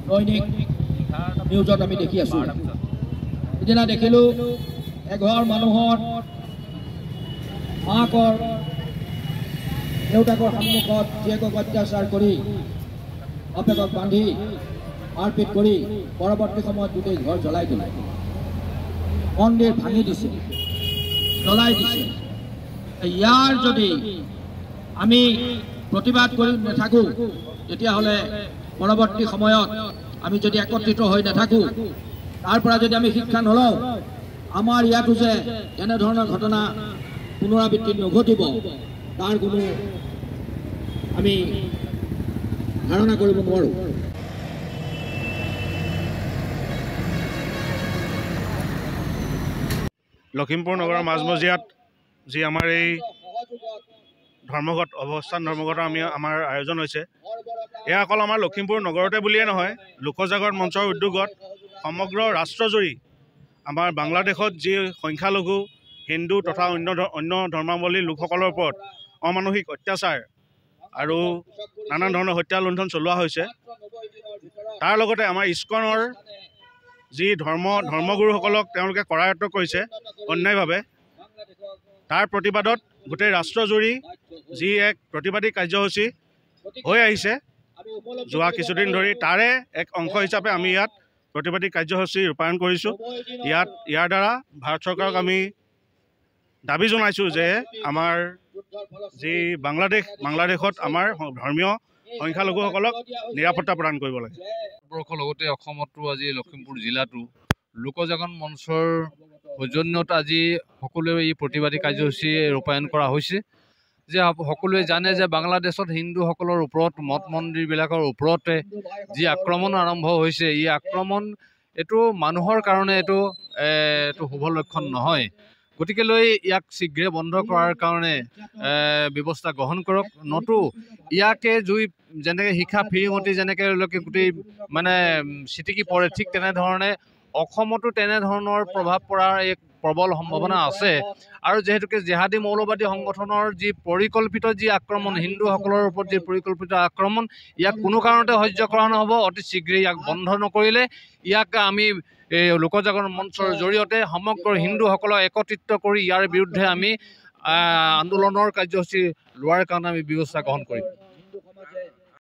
দৈনিক নিউজত আমি দেখি আছোঁ। সিদিনা দেখিলোঁ এঘৰ মানুহৰ মাকৰ দেউতাকৰ সন্মুখত জীয়েকক অত্যাচাৰ কৰি বাপেকক বান্ধি মাৰপিট কৰি পৰৱৰ্তী সময়ত গোটেই ঘৰ জ্বলাই দিলে, মন্দিৰ ভাঙি দিছে, জ্বলাই দিছে। ইয়াৰ যদি আমি প্ৰতিবাদ কৰি নাথাকোঁ, তেতিয়াহ'লে পৰৱৰ্তী সময়ত আমি যদি একত্ৰিত হৈ নাথাকোঁ, তাৰ পৰা যদি আমি শিক্ষা নলওঁ, আমাৰ ইয়াতো যে এনেধৰণৰ ঘটনা পুনৰাবৃত্তি নঘটিব তাৰ কোনো আমি ধাৰণা কৰিব নোৱাৰোঁ। লখিমপুৰ নগৰৰ মাজমজিয়াত যি আমাৰ এই ধৰ্মঘট অৱস্থান ধৰ্মঘটৰ আমাৰ আয়োজন হৈছে, এয়া অকল আমাৰ লখিমপুৰ নগৰতে বুলিয়ে নহয়, লোকজাগৰণ মঞ্চৰ উদ্যোগত সমগ্ৰ ৰাষ্ট্ৰজুৰি আমাৰ বাংলাদেশত যি সংখ্যালঘু হিন্দু তথা অন্য ধৰ্মাৱলম্বী লোকসকলৰ ওপৰত অমানসিক অত্যাচাৰ আৰু নানান ধৰণৰ হত্যা লুণ্ঠন চলোৱা হৈছে, তাৰ লগতে আমাৰ ইস্কনৰ যি ধৰ্মগুৰুসকলক তেওঁলোকে কৰায়ত্ব কৰিছে অন্যায়ভাৱে, তাৰ প্ৰতিবাদত গোটেই ৰাষ্ট্ৰজুৰি যি এক প্ৰতিবাদী কাৰ্যসূচী হৈ আহিছে যোৱা কিছুদিন ধৰি, তাৰে এক অংশ হিচাপে আমি ইয়াত প্ৰতিবাদী কাৰ্যসূচী ৰূপায়ণ কৰিছোঁ। ইয়াৰ দ্বাৰা ভাৰত চৰকাৰক আমি দাবী জনাইছোঁ যে আমাৰ যি বাংলাদেশত আমাৰ ধৰ্মীয় সংখ্যালঘুসকলক নিৰাপত্তা প্ৰদান কৰিব লাগে। ভাৰতবৰ্ষৰ লগতে অসমতো আজি লখিমপুৰ জিলাতো লোকজাগৰণ মঞ্চৰ সৌজন্যত আজি সকলোৱে এই প্ৰতিবাদী কাৰ্যসূচী ৰূপায়ণ কৰা হৈছে। যে সকলোৱে জানে যে বাংলাদেশত হিন্দুসকলৰ ওপৰত মঠ মন্দিৰবিলাকৰ ওপৰতে যি আক্ৰমণ আৰম্ভ হৈছে, এই আক্ৰমণ এইটো মানুহৰ কাৰণে এইটো শুভ লক্ষণ নহয়। গতিকে ইয়াক শীঘ্ৰে বন্ধ কৰাৰ কাৰণে ব্যৱস্থা গ্ৰহণ কৰক, নতু ইয়াকে যেনেকৈ শিক্ষা ফিৰিঙতি যেনেকৈ গোটেই মানে চিটিকি পৰে, ঠিক তেনেধৰণে অসমতো তেনেধৰণৰ প্ৰভাৱ পৰাৰ এক প্ৰবল সম্ভাৱনা আছে। আৰু যিহেতুকে জেহাদী মৌলবাদী সংগঠনৰ যি পৰিকল্পিত যি আক্ৰমণ, হিন্দুসকলৰ ওপৰত যি পৰিকল্পিত আক্ৰমণ, ইয়াক কোনো কাৰণতে সহ্য কৰা নহ'ব। অতি শীঘ্ৰে ইয়াক বন্ধ নকৰিলে ইয়াক আমি এই লোকজাগৰণ মঞ্চৰ জৰিয়তে সমগ্ৰ হিন্দুসকলক একত্ৰিত কৰি ইয়াৰ বিৰুদ্ধে আমি আন্দোলনৰ কাৰ্যসূচী লোৱাৰ কাৰণে আমি ব্যৱস্থা গ্ৰহণ কৰিম।